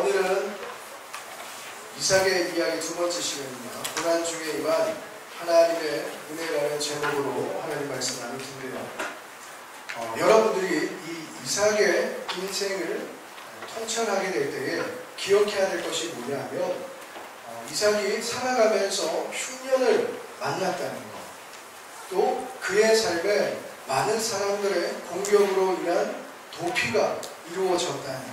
오늘은 이삭의 이야기 두 번째 시간입니다. 고난 중에 임한 하나님의 은혜라는 제목으로 하나님 말씀 나눌 텐데요. 여러분들이 이 이삭의 인생을 통찰하게 될 때에 기억해야 될 것이 뭐냐면 이삭이 살아가면서 흉년을 만났다는 것, 또 그의 삶에 많은 사람들의 공격으로 인한 도피가 이루어졌다는 것,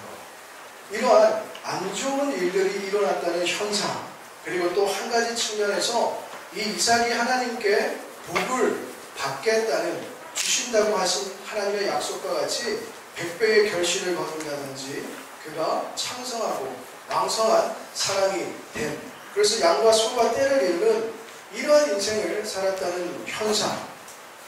이러한 안 좋은 일들이 일어났다는 현상, 그리고 또 한 가지 측면에서 이 이삭이 하나님께 복을 받겠다는, 주신다고 하신 하나님의 약속과 같이 100배의 결실을 거둔다든지 그가 창성하고 왕성한 사람이 된, 그래서 양과 소가 때를 이루는 이러한 인생을 살았다는 현상,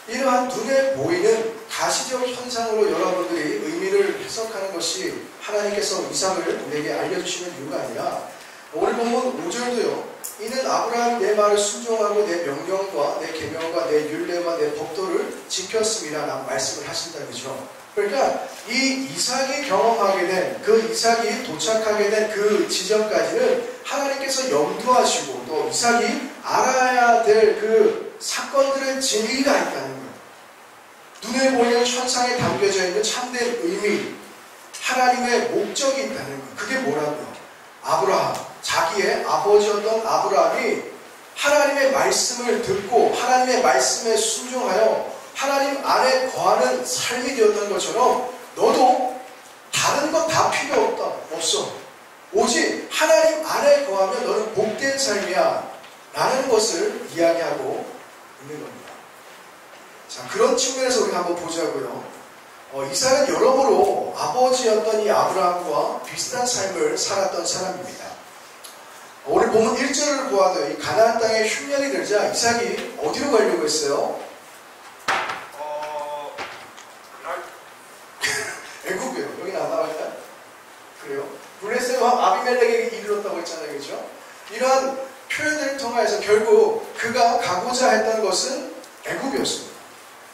이러한 눈에 보이는 가시적 현상으로 여러분들이 의미를 해석하는 것이 하나님께서 이삭을 우리에게 알려주시는 이유가 아니라, 오늘 보면 5절도요. 이는 아브라함이 내 말을 순종하고 내 명령과 내 계명과 내 율례와 내 법도를 지켰습니다 라고 말씀을 하신다, 그죠? 그러니까 이 이삭이 경험하게 된, 그 이삭이 도착하게 된 그 지점까지는 하나님께서 염두하시고 또 이삭이 알아야 될 그 사건들의 진리가 있다는 거예요. 눈에 보이는 현상에 담겨져 있는 참된 의미, 하나님의 목적이 있다는 거예요. 그게 뭐라고요? 아브라함, 자기의 아버지였던 아브라함이 하나님의 말씀을 듣고 하나님의 말씀에 순종하여 하나님 안에 거하는 삶이 되었던 것처럼 너도 다른 것 다 필요 없어. 오직 하나님 안에 거하면 너는 복된 삶이야 라는 것을 이야기하고 있는 겁니다. 자, 그런 측면에서 우리가 한번 보자고요. 이삭은 여러모로 아버지였던 이 아브라함과 비슷한 삶을 살았던 사람입니다. 오늘 보면 1절을 보아도 이 가나안 땅에 흉년이 들자 이삭이 어디로 가려고 했어요? 애굽이요. 여기는 안 나와있나요? 그래요? 블레셋 왕 아비멜렉에게 이르렀다고 했잖아요, 그죠? 이러한 표현들을 통해서 결국 그가 가고자 했던 것은 애굽이었습니다.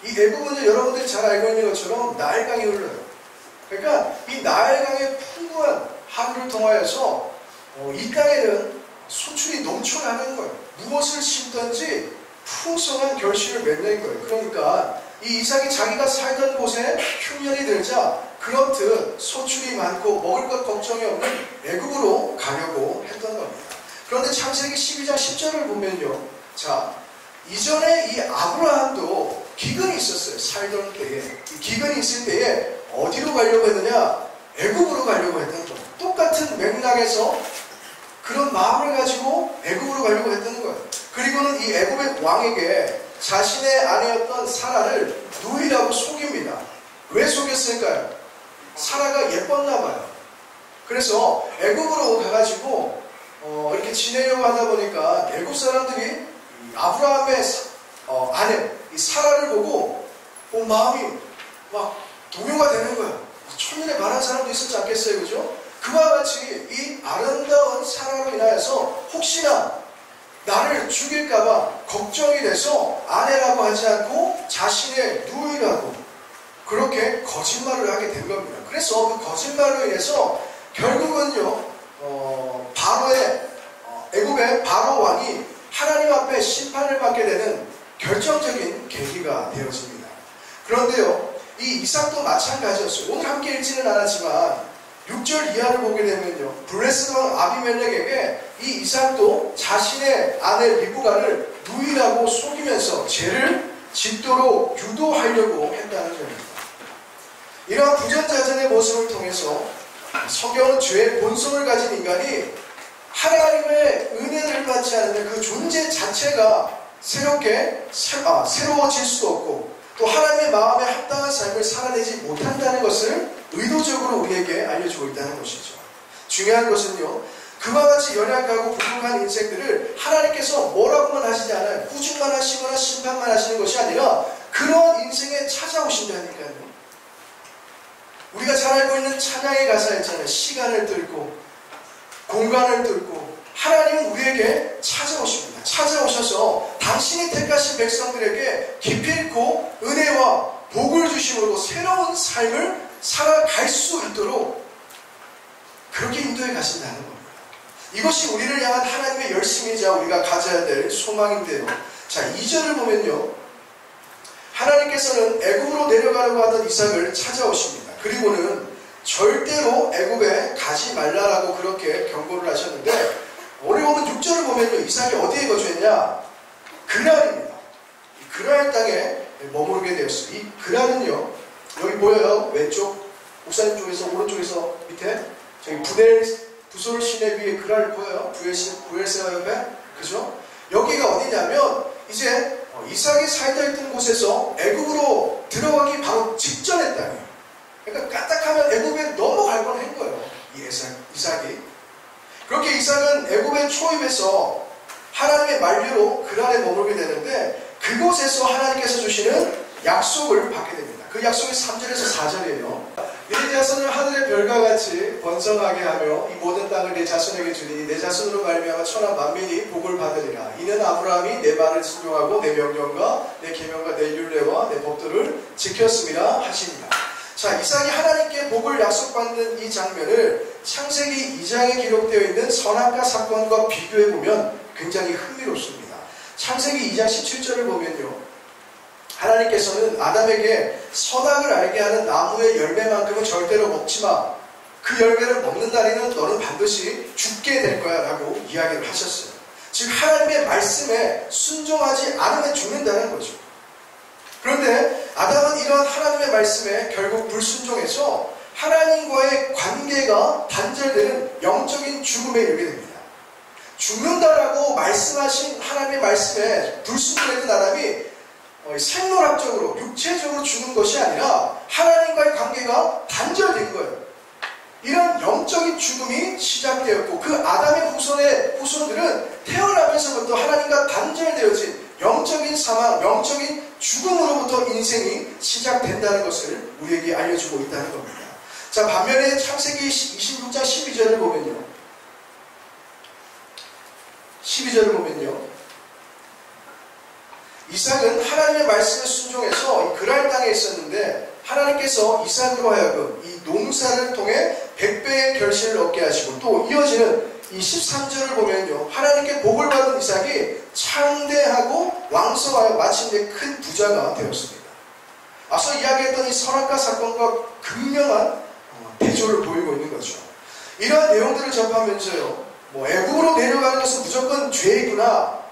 이 애굽은 여러분들이 잘 알고 있는 것처럼 나일강이 흘러요. 그러니까 이 나일강의 풍부한 하루를 통하여서 이 땅에는 소출이 넘쳐나는 거예요. 무엇을 심든지 풍성한 결실을 맺는 거예요. 그러니까 이 이삭이 자기가 살던 곳에 흉년이 들자 그렇듯 소출이 많고 먹을 것 걱정이 없는 애굽으로 가려고 했던 겁니다. 그런데 창세기 12장 10절을 보면요. 자, 이전에 이 아브라함도 기근이 있었어요. 살던 때에. 기근이 있을 때에 어디로 가려고 했느냐? 애굽으로 가려고 했던 거예요. 똑같은 맥락에서 그런 마음을 가지고 애굽으로 가려고 했던 거예요. 그리고는 이 애굽의 왕에게 자신의 아내였던 사라를 누이라고 속입니다. 왜 속였을까요? 사라가 예뻤나 봐요. 그래서 애굽으로 가가지고 이렇게 지내려고 하다 보니까 애굽 사람들이 아브라함의 아내 이 사라를 보고 마음이 막 동요가 되는 거예요. 첫눈에 반한 사람도 있었지 않겠어요, 그죠? 그와 같이 이 아름다운 사라로 인하여서 혹시나 나를 죽일까봐 걱정이 돼서 아내라고 하지 않고 자신의 누이라고 그렇게 거짓말을 하게 된 겁니다. 그래서 그 거짓말로 인해서 결국은요 애굽의 바로 왕이 하나님 앞에 심판을 받게 되는 결정적인 계기가 되어집니다. 그런데요, 이 이삭도 마찬가지였어요. 오늘 함께 읽지는 않았지만 6절 이하를 보게 되면요, 블레셋 왕 아비멜렉에게 이 이삭도 자신의 아내 리브가를 누이라고 속이면서 죄를 짓도록 유도하려고 했다는 점입니다. 이러한 부전자전의 모습을 통해서 성경은 죄의 본성을 가진 인간이 하나님의 은혜를 받지 않으면 그 존재 자체가 새로워질 수도 없고 또 하나님의 마음에 합당한 삶을 살아내지 못한다는 것을 의도적으로 우리에게 알려주고 있다는 것이죠. 중요한 것은요, 그와 같이 연약하고 부족한 인생들을 하나님께서 뭐라고만 하시지 않아요. 꾸중만 하시거나 심판만 하시는 것이 아니라 그런 인생에 찾아오신다니까요. 우리가 잘 알고 있는 찬양의 가사 있잖아요. 시간을 뚫고 공간을 뚫고 하나님은 우리에게 찾아오십니다. 찾아오셔서 당신이 택하신 백성들에게 기필코 은혜와 복을 주심으로 새로운 삶을 살아갈 수 있도록 그렇게 인도해 가신다는 겁니다. 이것이 우리를 향한 하나님의 열심이자 우리가 가져야 될 소망인데요. 자, 2절을 보면요, 하나님께서는 애굽으로 내려가려고 하던 이삭을 찾아오십니다. 그리고는 절대로 애굽에 가지 말라라고 그렇게 경고를 하셨는데, 오늘 보면 6절을 보면요, 이삭이 어디에 거주했냐? 그랄입니다. 그랄 땅에 머무르게 되었어요. 이 그랄은요, 여기 보여요? 왼쪽 목사님 쪽에서 오른쪽에서 밑에 저기 부솔 시내 위에 그랄 보여요? 부엘세바 옆에, 그죠? 여기가 어디냐면 이제 이삭이 살다 있던 곳에서 애굽으로 들어가기 바로 직전의 땅이에요. 그러니까 까딱하면 애굽에 넘어갈 뻔한 거예요, 이 이삭이. 그렇게 이삭은 애굽에 초입해서 하나님의 만류로 그랄에 머물게 되는데, 그곳에서 하나님께서 주시는 약속을 받게 됩니다. 그 약속이 3절에서 4절이에요. 내 자손을 하늘의 별과 같이 번성하게 하며 이 모든 땅을 내 자손에게 주니 내 자손으로 말미암아 천하 만민이 복을 받으리라. 이는 아브라함이 내 말을 순종하고 내 명령과 내 계명과 내 율례와 내 법도를 지켰습니다 하시니라. 자, 이삭이 하나님께 복을 약속받는 이 장면을 창세기 2장에 기록되어 있는 선악과 사건과 비교해보면 굉장히 흥미롭습니다. 창세기 2장 17절을 보면요, 하나님께서는 아담에게 선악을 알게 하는 나무의 열매만큼은 절대로 먹지마, 그 열매를 먹는 날에는 너는 반드시 죽게 될 거야 라고 이야기를 하셨어요. 즉 하나님의 말씀에 순종하지 않으면 죽는다는 거죠. 그런데 아담은 이러한 하나님의 말씀에 결국 불순종해서 하나님과의 관계가 단절되는 영적인 죽음에 이르게 됩니다. 죽는다라고 말씀하신 하나님의 말씀에 불순종했던 아담이 생물학적으로 육체적으로 죽는 것이 아니라 하나님과의 관계가 단절된 거예요. 이런 영적인 죽음이 시작되었고, 그 아담의 후손들은 태어나면서부터 하나님과 단절되어진 영적인 사망, 영적인 죽음으로부터 인생이 시작된다는 것을 우리에게 알려주고 있다는 겁니다. 자, 반면에 창세기 26장 12절을 보면요, 12절을 보면요, 이삭은 하나님의 말씀에 순종해서 그랄 땅에 있었는데, 하나님께서 이삭으로 하여금 이 농사를 통해 100배의 결실을 얻게 하시고, 또 이어지는 이 13절을 보면요, 하나님께 복을 받은 이삭이 창대하고 왕성하여 마침내 큰 부자가 되었습니다. 앞서 이야기했던 이 선악과 사건과 극명한 대조를 보이고 있는 거죠. 이러한 내용들을 접하면서요, 애굽으로 내려가는 것은 무조건 죄이구나,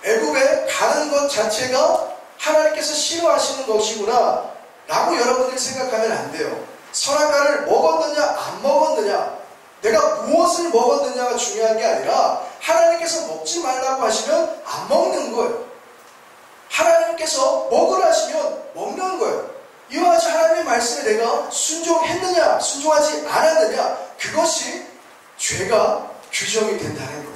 애굽에 가는 것 자체가 하나님께서 싫어하시는 것이구나 라고 여러분들이 생각하면 안 돼요. 선악과를 먹었느냐 안 먹었느냐, 내가 무엇을 먹었느냐가 중요한 게 아니라 하나님께서 먹지 말라고 하시면 안 먹는 거예요. 하나님께서 먹으라 하시면 먹는 거예요. 이와 같이 하나님의 말씀에 내가 순종했느냐 순종하지 않았느냐, 그것이 죄가 규정이 된다는 거예요.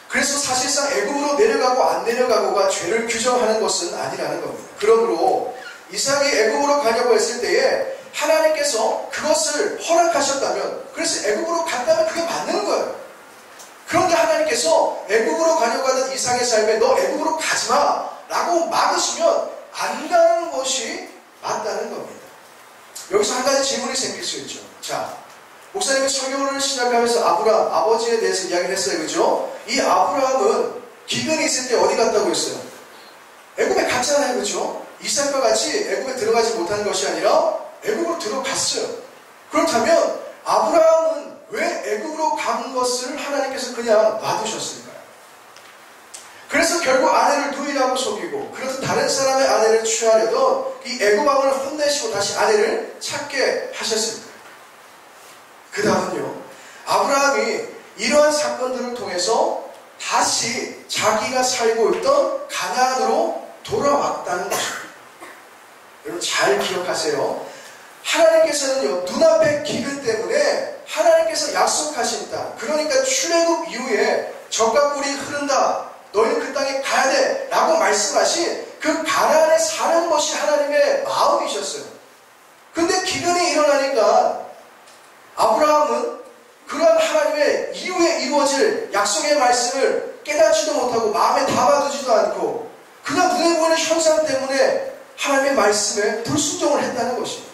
그래서 사실상 애굽으로 내려가고 안 내려가고가 죄를 규정하는 것은 아니라는 겁니다. 그러므로 이삭이 애굽으로 가려고 했을 때에 하나님께서 그것을 허락하셨다면, 그래서 애굽으로 갔다면 그게 맞는 거예요. 그런데 하나님께서 애굽으로 가려고 하던 이삭의 삶에 너 애굽으로 가지마 라고 막으시면 안 가는 것이 맞다는 겁니다. 여기서 한 가지 질문이 생길 수 있죠. 자, 목사님이 설교를 시작하면서 아브라함, 아버지에 대해서 이야기를 했어요. 그죠? 이 아브라함은 기근이 있을 때 어디 갔다고 했어요? 애굽에 갔잖아요. 그죠? 이삭과 같이 애굽에 들어가지 못한 것이 아니라 애굽으로 들어갔어요. 그렇다면 아브라함은 왜 애굽으로 간 것을 하나님께서 그냥 놔두셨을까요? 그래서 결국 아내를 누이라고 속이고, 그래서 다른 사람의 아내를 취하려던 이 애굽 왕을 혼내시고 다시 아내를 찾게 하셨을까요? 그 다음은요, 아브라함이 이러한 사건들을 통해서 다시 자기가 살고 있던 가나안으로 돌아왔다는 것입니다. 여러분 잘 기억하세요. 하나님께서는요, 눈앞의 기근 때문에 하나님께서 약속하신 땅, 그러니까 출애굽 이후에 젖과 꿀이 흐른다, 너희는 그 땅에 가야 돼 라고 말씀하신 그 가나안에 사는 것이 하나님의 마음이셨어요. 근데 기근이 일어나니까 아브라함은 그러한 하나님의 이후에 이루어질 약속의 말씀을 깨닫지도 못하고 마음에 담아두지도 않고 그냥 눈에 보이는 현상 때문에 하나님의 말씀에 불순종을 했다는 것입니다.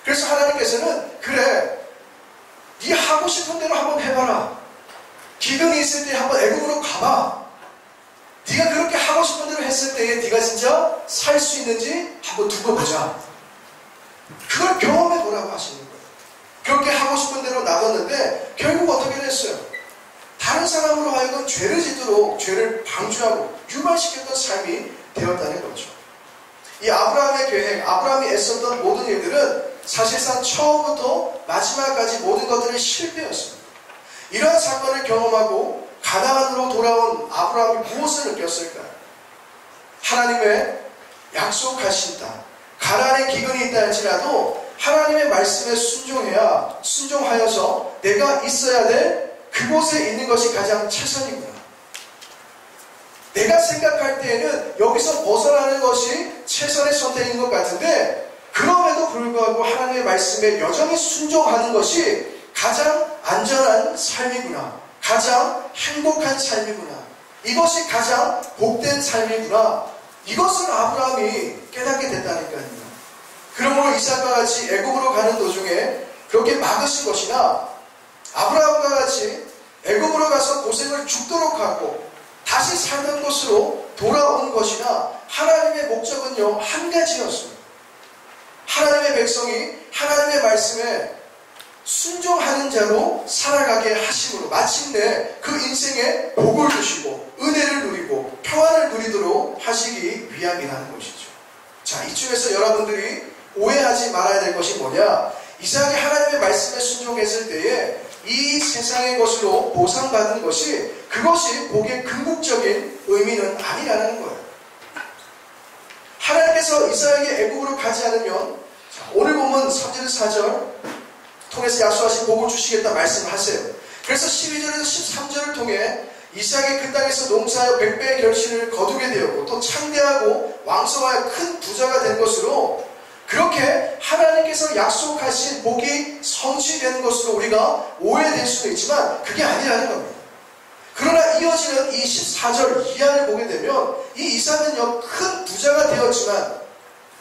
그래서 하나님께서는 그래, 네 하고 하고 싶은 대로 한번 해봐라. 기근이 있을 때 한번 애국으로 가봐. 네가 그렇게 하고 싶은 대로 했을 때에 네가 진짜 살 수 있는지 한번 두고 보자. 그걸 경험해 보라고 하시는 거예요. 그렇게 하고 싶은 대로 나갔는데 결국 어떻게 됐어요? 다른 사람으로 하여금 죄를 짓도록 죄를 방주하고 유발시켰던 삶이 되었다는 거죠. 이 아브라함의 계획, 아브라함이 애썼던 모든 일들은 사실상 처음부터 마지막까지 모든 것들이 실패였습니다. 이러한 사건을 경험하고 가나안으로 돌아온 아브라함이 무엇을 느꼈을까요? 하나님의 약속하신 땅, 가나안에 기근이 있다 할지라도 하나님의 말씀에 순종하여서 내가 있어야 될 그곳에 있는 것이 가장 최선이구나. 내가 생각할 때에는 여기서 벗어나는 것이 최선의 선택인 것 같은데 그럼에도 불구하고 하나님의 말씀에 여전히 순종하는 것이 가장 안전한 삶이구나. 가장 행복한 삶이구나. 이것이 가장 복된 삶이구나. 이것을 아브라함이 깨닫게 됐다니까요. 그러므로 이삭과 같이 애굽으로 가는 도중에 그렇게 막으신 것이나 아브라함과 같이 애굽으로 가서 고생을 죽도록 하고 다시 살던 곳으로 돌아온 것이나 하나님의 목적은요 한 가지였습니다. 하나님의 백성이 하나님의 말씀에 순종하는 자로 살아가게 하심으로 마침내 그 인생에 복을 주시고 은혜를 누리고 평안을 누리도록 하시기 위함이라는 것이죠. 자, 이쯤에서 여러분들이 오해하지 말아야 될 것이 뭐냐? 이삭이 하나님의 말씀에 순종했을 때에 이 세상의 것으로 보상받은 것이 그것이 복의 궁극적인 의미는 아니라는 거예요. 하나님께서 이삭에게 애굽으로 가지 않으면 오늘 보면 3절 4절 통해서 약속하신 복을 주시겠다 말씀하세요. 그래서 12절에서 13절을 통해 이삭이 그 땅에서 농사하여 100배의 결실을 거두게 되었고 또 창대하고 왕성하여 큰 부자가 된 것으로 그렇게 하나님께서 약속하신 복이 성취되는 것으로 우리가 오해될 수도 있지만 그게 아니라는 겁니다. 그러나 이어지는 이 14절 이하를 보게 되면 이 이삭은요 큰 부자가 되었지만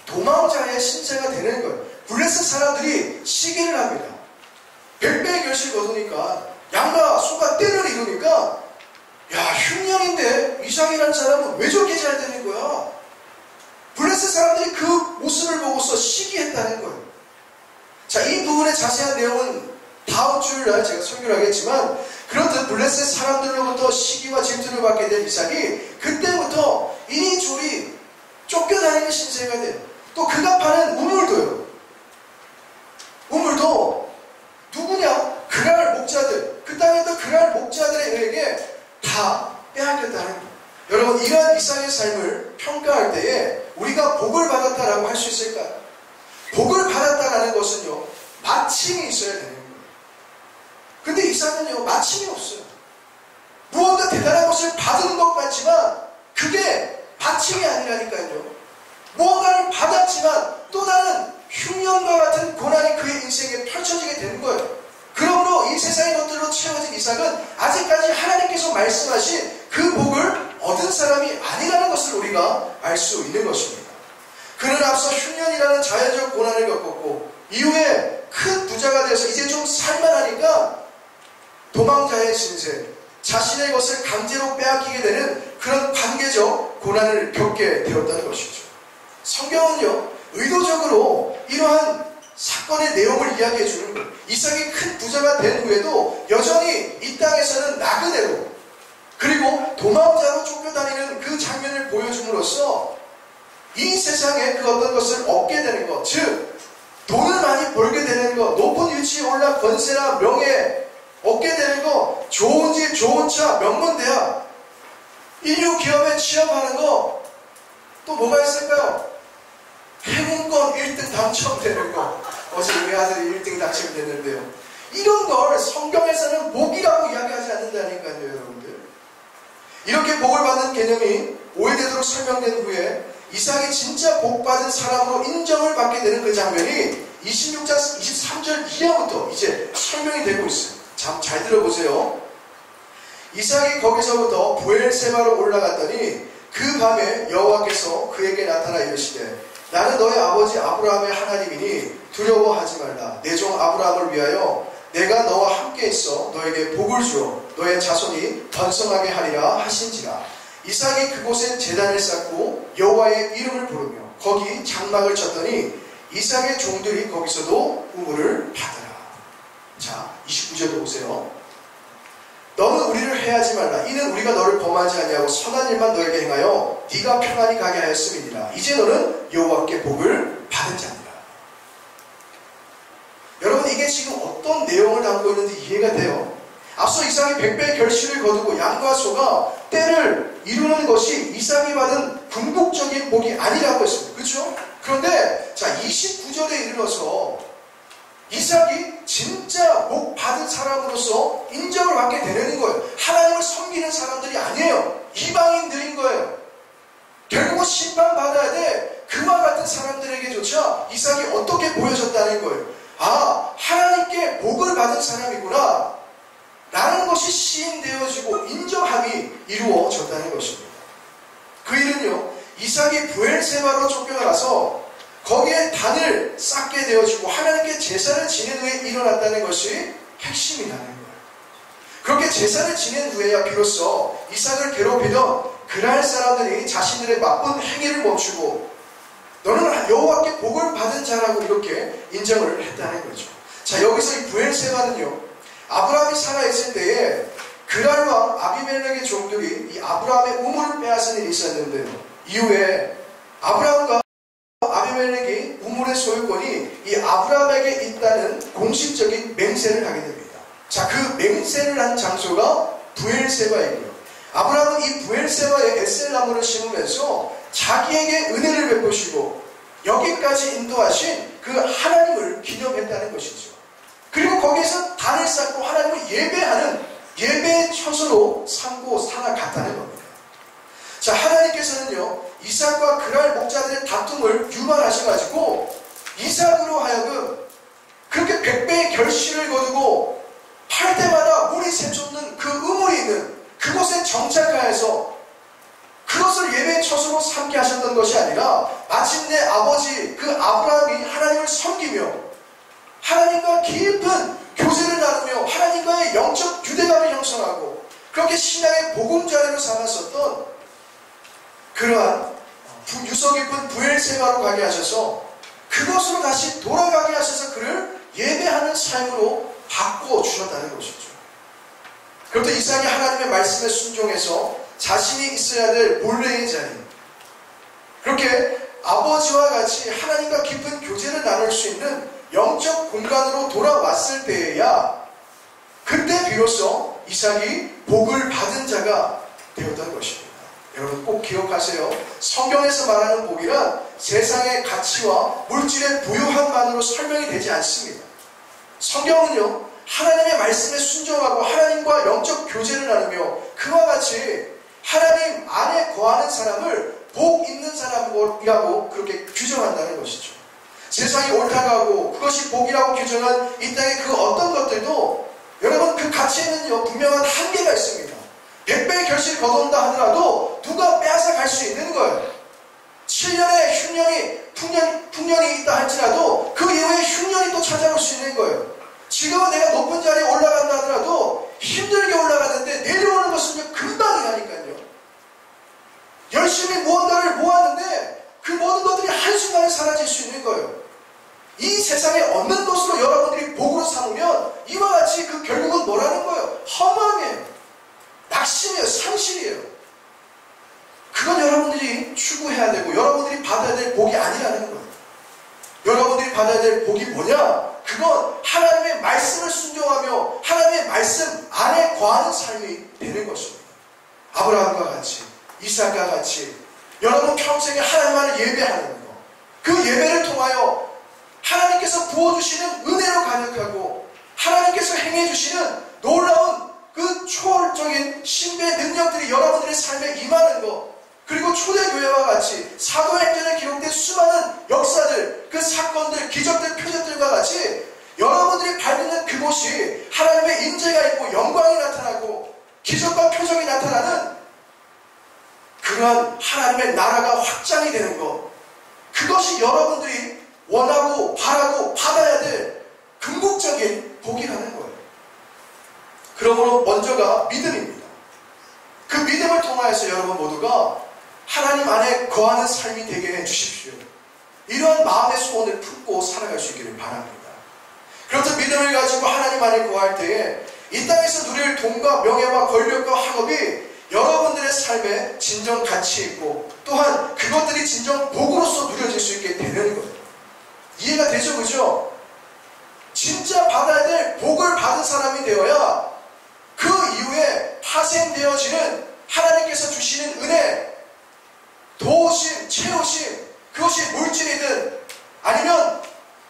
도망자의 신세가 되는 거예요. 블레셋 사람들이 시기를 합니다. 100배의 결실 거두니까 양과 소가 떼를 이루니까 야 흉년인데 이삭이라는 사람은 왜 저렇게 잘 되는 거야? 블레셋 사람들이 그 모습을 보고서 시기했다는 거예요. 자, 이 부분의 자세한 내용은 다음 주일날 제가 설교를 하겠지만 그렇듯 블레셋 사람들로부터 시기와 질투를 받게 된 이삭이 그때부터 이리저리 쫓겨다니는 신세가 돼요. 또 그가 파는 우물도요. 우물도 누구냐? 그랄 목자들, 그 땅에 있던 그랄 목자들에게 다 빼앗겼다는 거예요. 여러분, 이러한 이삭의 삶을 평가할 때에 우리가 복을 받았다라고 할 수 있을까요? 복을 받았다라는 것은요 마침이 있어야 되는 거예요. 근데 이삭은요 마침이 없어요. 무언가 대단한 것을 받은 것 같지만 그게 마침이 아니라니까요. 무언가를 받았지만 또 다른 흉년과 같은 고난이 그의 인생에 펼쳐지게 되는 거예요. 그러므로 이 세상의 것들로 채워진 이삭은 아직까지 하나님께서 말씀하신 그 복을 얻은 사람이 아니라는 것을 우리가 알 수 있는 것입니다. 그는 앞서 흉년이라는 자연적 고난을 겪었고 이후에 큰 부자가 되어서 이제 좀 살만하니까 도망자의 신세, 자신의 것을 강제로 빼앗기게 되는 그런 관계적 고난을 겪게 되었다는 것이죠. 성경은요 의도적으로 이러한 사건의 내용을 이야기해 주는 거예요. 이삭이 큰 부자가 된 후에도 여전히 이 땅에서는 나그네로 그리고 도망자로 쫓겨다니는 그 장면을 보여줌으로써 이 세상에 그 어떤 것을 얻게 되는 것, 즉 돈을 많이 벌게 되는 것, 높은 위치에 올라 권세나 명예 얻게 되는 것, 좋은 집, 좋은 차, 명문대학, 인류 기업에 취업하는 것, 또 뭐가 있을까요? 행운권 1등 당첨되는 것. 어제 우리 아들이 1등 당첨됐는데요. 이런 걸 성경에서는 복이라고 이야기하지 않는다니까요, 여러분들. 이렇게 복을 받는 개념이 오해되도록 설명된 후에 이삭이 진짜 복받은 사람으로 인정을 받게 되는 그 장면이 26장 23절 이하부터 이제 설명이 되고 있어요. 잘 들어보세요. 이삭이 거기서부터 브엘세바로 올라갔더니 그 밤에 여호와께서 그에게 나타나 이르시되 나는 너의 아버지 아브라함의 하나님이니 두려워하지 말라. 내 종 아브라함을 위하여 내가 너와 함께 있어 너에게 복을 주어 너의 자손이 번성하게 하리라 하신지라. 이삭이 그곳에 제단을 쌓고 여호와의 이름을 부르며 거기 장막을 쳤더니 이삭의 종들이 거기서도 우물을 받으라. 자, 29절도 보세요. 너는 우리를 해하지 말라. 이는 우리가 너를 범하지 아니하고 선한 일만 너에게 행하여 네가 평안히 가게 하였음이니라. 이제 너는 여호와께 복을 받은 자니라. 여러분, 이게 지금 어떤 내용을 담고 있는지 이해가 돼요? 앞서 이삭이 100배의 결실을 거두고 양과 소가 때를 이루는 것이 이삭이 받은 궁극적인 복이 아니라고 했습니다. 그렇죠? 그런데 자, 29절에 이르러서 이삭이 진짜 복 받은 사람으로서 인정을 받게 되는 거예요. 하나님을 섬기는 사람들이 아니에요. 이방인들인 거예요. 결국은 심판받아야 돼. 그와 같은 사람들에게조차 이삭이 어떻게 보여졌다는 거예요. 아, 하나님께 복을 받은 사람이구나 라는 것이 시인되어지고 인정함이 이루어졌다는 것입니다. 그 일은요, 이삭이 브엘세바로 쫓겨나서 거기에 단을 쌓게 되어지고 하나님께 제사를 지낸 후에 일어났다는 것이 핵심이라는 거예요. 그렇게 제사를 지낸 후에야 비로소 이삭을 괴롭히던 그랄 사람들이 자신들의 나쁜 행위를 멈추고 너는 여호와께 복을 받은 자라고 이렇게 인정을 했다는 거죠. 자, 여기서 이 브엘세바는요, 아브라함이 살아있을 때에 그랄 왕 아비멜렉의 종들이 이 아브라함의 우물을 빼앗은 일이 있었는데요, 이후에 아브라함과 아비멜렉이 우물의 소유권이 이 아브라함에게 있다는 공식적인 맹세를 하게 됩니다. 자, 그 맹세를 한 장소가 브엘세바이고요. 아브라함은 이 브엘세바에 에셀나무를 심으면서 자기에게 은혜를 베푸시고 여기까지 인도하신 그 하나님을 기념했다는 것이죠. 그리고 거기에서 단을 쌓고 하나님을 예배하는 예배의 처소로 삼고 살아갔다는 겁니다. 자, 하나님께서는요, 이삭과 그랄 목자들의 다툼을 유발하셔가지고 이삭으로 하여금 그렇게 100배의 결실을 거두고 팔 때마다 물이 샘솟는 그 우물이 있는 그곳에 정착하여서 그것을 예배의 처소로 삼게 하셨던 것이 아니라 마침내 아버지 그 아브라함이 하나님을 섬기며 하나님과 깊은 교제를 나누며 하나님과의 영적 유대감을 형성하고 그렇게 신앙의 보금자리로 삼았었던 그러한 유서 깊은 브엘세바로 가게 하셔서 그것으로 다시 돌아가게 하셔서 그를 예배하는 삶으로 바꿔 주셨다는 것이죠. 그런데 이삭이 하나님의 말씀에 순종해서 자신이 있어야 될 본래의 자리, 그렇게 아버지와 같이 하나님과 깊은 교제를 나눌 수 있는 영적 공간으로 돌아왔을 때에야 그때 비로소 이삭이 복을 받은 자가 되었던 것입니다. 여러분 꼭 기억하세요. 성경에서 말하는 복이란 세상의 가치와 물질의 부유함만으로 설명이 되지 않습니다. 성경은요, 하나님의 말씀에 순종하고 하나님과 영적 교제를 나누며 그와 같이 하나님 안에 거하는 사람을 복 있는 사람이라고 그렇게 규정한다는 것이죠. 세상이 옳다고 하고 그것이 복이라고 규정한 이 땅의 그 어떤 것들도 여러분 그 가치에는요 분명한 한계가 있습니다. 100배의 결실을 거둔다 하더라도 누가 빼앗아 갈 수 있는 거예요. 7년의 풍년이 있다 할지라도 그 이후에 흉년이 또 찾아올 수 있는 거예요. 지금은 내가 높은 자리에 올라간다 하더라도 힘들게 올라가는데 내려오는 것은 금방이라니까요. 열심히 무언가를 모았는데 그 모든 것들이 한순간에 사라질 수 있는 거예요. 이 세상에 없는 것으로 여러분들이 복으로 삼으면 이와 같이 그 결국은 뭐라는 거예요? 허망이에요. 낙심이에요. 상실이에요. 그건 여러분들이 추구해야 되고 여러분들이 받아야 될 복이 아니라는 거예요. 여러분들이 받아야 될 복이 뭐냐? 그건 하나님의 말씀을 순종하며 하나님의 말씀 안에 거하는 삶이 되는 것입니다. 아브라함과 같이 이삭과 같이 여러분 평생에 하나님만을 예배하는 것, 그 예배를 통하여 하나님께서 부어주시는 은혜로 가득하고 하나님께서 행해주시는 놀라운 그 초월적인 신비의 능력들이 여러분들의 삶에 임하는 것, 그리고 초대교회와 같이 사도행전에 기록된 수많은 역사들, 그 사건들, 기적들, 표적들과 같이 여러분들이 밟는 그곳이 하나님의 인재가 있고 영광이 나타나고 기적과 표적이 나타나는 그러한 하나님의 나라가 확장이 되는 것, 그것이 여러분들이 원하고 바라고 받아야 될 궁극적인 복이라는 거예요. 은혜가 믿음입니다. 그 믿음을 통하여서 여러분 모두가 하나님 안에 거하는 삶이 되게 해주십시오. 이러한 마음의 소원을 품고 살아갈 수 있기를 바랍니다. 그렇듯 믿음을 가지고 하나님 안에 거할 때에 이 땅에서 누릴 돈과 명예와 권력과 학업이 여러분들의 삶에 진정 가치 있고 또한 그것들이 진정 복으로서 누려질 수 있게 되는 거예요. 이해가 되죠? 그죠? 진짜 받아야 될 복을 받은 사람이 되어야 그 이후에 파생되어지는 하나님께서 주시는 은혜, 도우심, 채우심, 그것이 물질이든 아니면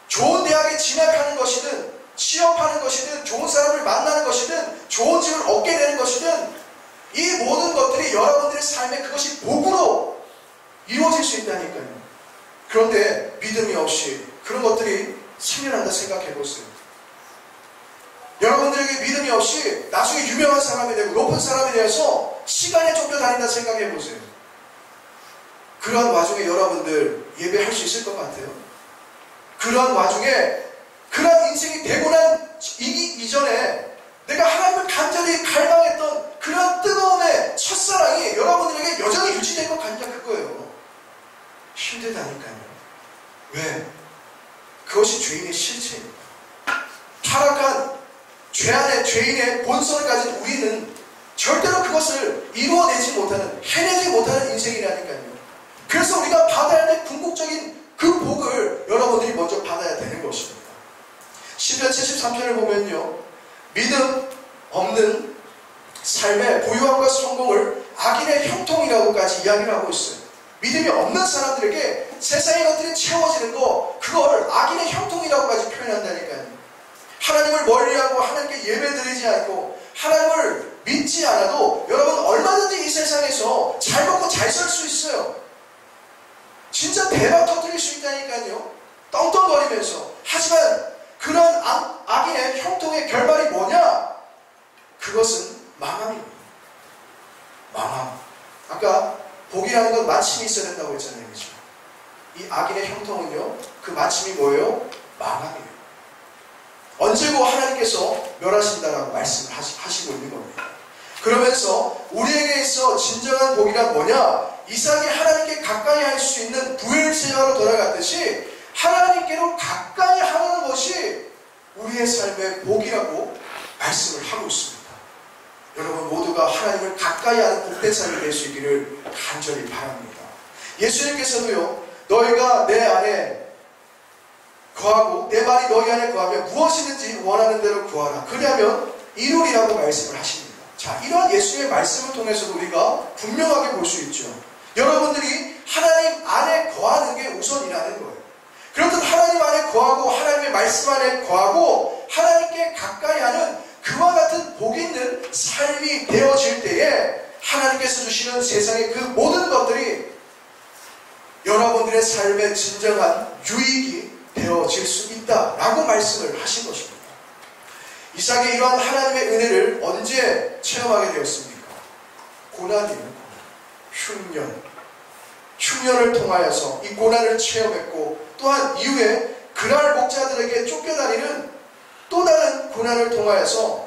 좋은 대학에 진학하는 것이든 취업하는 것이든 좋은 사람을 만나는 것이든 좋은 집을 얻게 되는 것이든 이 모든 것들이 여러분들의 삶에 그것이 복으로 이루어질 수 있다니까요. 그런데 믿음이 없이 그런 것들이 생겨난다 생각해 보세요. 여러분들에게 믿음이 없이 나중에 유명한 사람이 되고 높은 사람이 되어서 시간에 쫓겨다닌다 생각해 보세요. 그러한 와중에 여러분들 예배할 수 있을 것 같아요. 그러한 와중에 그러한 인생이 되고 난 이전에 내가 하나님을 간절히 갈망했던 그런 뜨거움의 첫사랑이 여러분들에게 여전히 유지될 것 같냐 그거예요. 힘들다니까요. 왜? 그것이 죄인의 실체입니다. 타락한 죄 안에 죄인의 본성을 가진 우리는 절대로 그것을 이루어내지 못하는, 해내지 못하는 인생이라니까요. 그래서 우리가 받아야 될 궁극적인 그 복을 여러분들이 먼저 받아야 되는 것입니다. 시편 73편을 보면요, 믿음 없는 삶의 부유함과 성공을 악인의 형통이라고까지 이야기를 하고 있어요. 믿음이 없는 사람들에게 세상의 것들이 채워지는 거, 그걸 악인의 형통이라고까지 표현한다니까요. 하나님을 멀리하고 하나님께 예배드리지 않고 하나님을 믿지 않아도 여러분 얼마든지 이 세상에서 잘 먹고 잘 살 수 있어요. 진짜 대박 터뜨릴 수 있다니까요. 떵떵거리면서. 하지만 그런 악인의 형통의 결말이 뭐냐? 그것은 망함입니다. 망함. 아까 복이라는 건 마침이 있어야 된다고 했잖아요. 그렇죠? 이 악인의 형통은요, 그 마침이 뭐예요? 망함이에요. 언제고 하나님께서 멸하신다라고 말씀을 하시고 있는 겁니다. 그러면서 우리에게 있어 진정한 복이란 뭐냐? 이삭이 하나님께 가까이 할 수 있는 부엘세바로 돌아갔듯이 하나님께로 가까이 하는 것이 우리의 삶의 복이라고 말씀을 하고 있습니다. 여러분 모두가 하나님을 가까이 하는 복된 삶이 될 수 있기를 간절히 바랍니다. 예수님께서도요, 너희가 내 안에 거하고 내 말이 너희 안에 거하면 무엇이든지 원하는 대로 구하라. 그러면 이루리라고 말씀을 하십니다. 자, 이러한 예수의 말씀을 통해서도 우리가 분명하게 볼 수 있죠. 여러분들이 하나님 안에 거하는 게 우선이라는 거예요. 그렇듯 하나님 안에 거하고 하나님의 말씀 안에 거하고 하나님께 가까이 하는 그와 같은 복 있는 삶이 되어질 때에 하나님께서 주시는 세상의 그 모든 것들이 여러분들의 삶의 진정한 유익이 되어질 수 있다라고 말씀을 하신 것입니다. 이삭이 이러한 하나님의 은혜를 언제 체험하게 되었습니까? 고난이에요. 흉년을 통하여서 이 고난을 체험했고 또한 이후에 그날 목자들에게 쫓겨다니는 또 다른 고난을 통하여서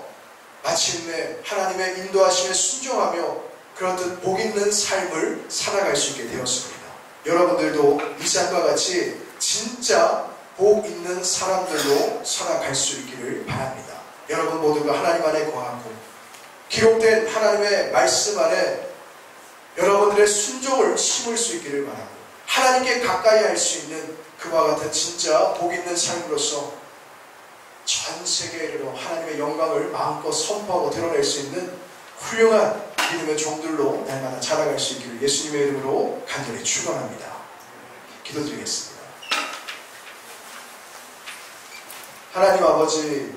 마침내 하나님의 인도하심에 순종하며 그렇듯 복 있는 삶을 살아갈 수 있게 되었습니다. 여러분들도 이삭과 같이 진짜 복 있는 사람들로 살아갈 수 있기를 바랍니다. 여러분 모두가 하나님 안에 거하고 기록된 하나님의 말씀 안에 여러분들의 순종을 심을 수 있기를 바라고 하나님께 가까이 할 수 있는 그와 같은 진짜 복 있는 삶으로서 전 세계에 이르러 하나님의 영광을 마음껏 선포하고 드러낼 수 있는 훌륭한 믿음의 종들로 날마다 자라갈 수 있기를 예수님의 이름으로 간절히 축원합니다. 기도드리겠습니다. 하나님 아버지,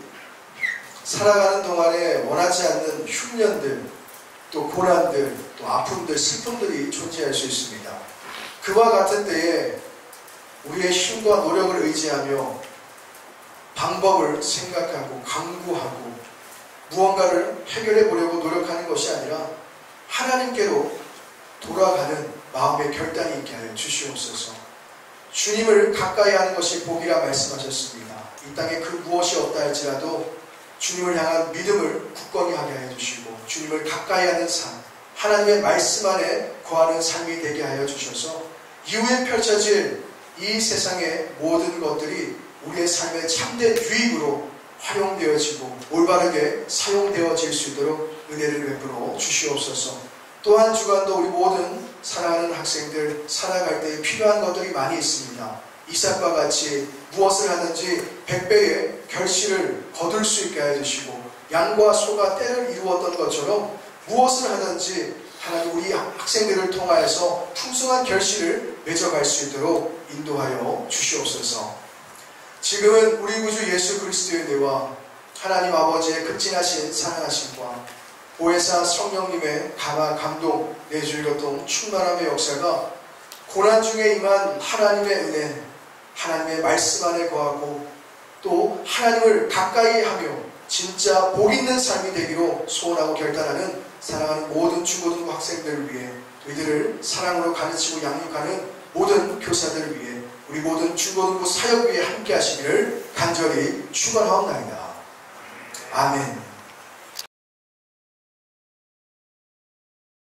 살아가는 동안에 원하지 않는 흉년들, 또 고난들, 또 아픔들, 슬픔들이 존재할 수 있습니다. 그와 같은 때에 우리의 힘과 노력을 의지하며 방법을 생각하고 강구하고 무언가를 해결해 보려고 노력하는 것이 아니라 하나님께로 돌아가는 마음의 결단이 있게 하여 주시옵소서. 주님을 가까이 하는 것이 복이라 말씀하셨습니다. 이 땅에 그 무엇이 없다 할지라도 주님을 향한 믿음을 굳건히 하게 하여 주시고 주님을 가까이 하는 삶, 하나님의 말씀 안에 거하는 삶이 되게 하여 주셔서 이후에 펼쳐질 이 세상의 모든 것들이 우리의 삶의 참된 유익으로 활용되어지고 올바르게 사용되어질 수 있도록 은혜를 베풀어 주시옵소서. 또한 주간도 우리 모든 사랑하는 학생들 살아갈 때 필요한 것들이 많이 있습니다. 이삭과 같이 무엇을 하든지 100배의 결실을 거둘 수 있게 해주시고 양과 소가 때를 이루었던 것처럼 무엇을 하든지 하나님 우리 학생들을 통하여서 풍성한 결실을 맺어갈 수 있도록 인도하여 주시옵소서. 지금은 우리 구주 예수 그리스도의 은혜와 하나님 아버지의 극진하신 사랑하심과 보혜사 성령님의 감화 감동 내주의 교통 충만함의 역사가 고난 중에 임한 하나님의 은혜, 하나님의 말씀 안에 거하고 또 하나님을 가까이 하며 진짜 복 있는 삶이 되기로 소원하고 결단하는 사랑하는 모든 중고등부 학생들을 위해 이들을 사랑으로 가르치고 양육하는 모든 교사들을 위해 우리 모든 중고등부 사역 위에 함께 하시기를 간절히 축원하옵나이다. 아멘.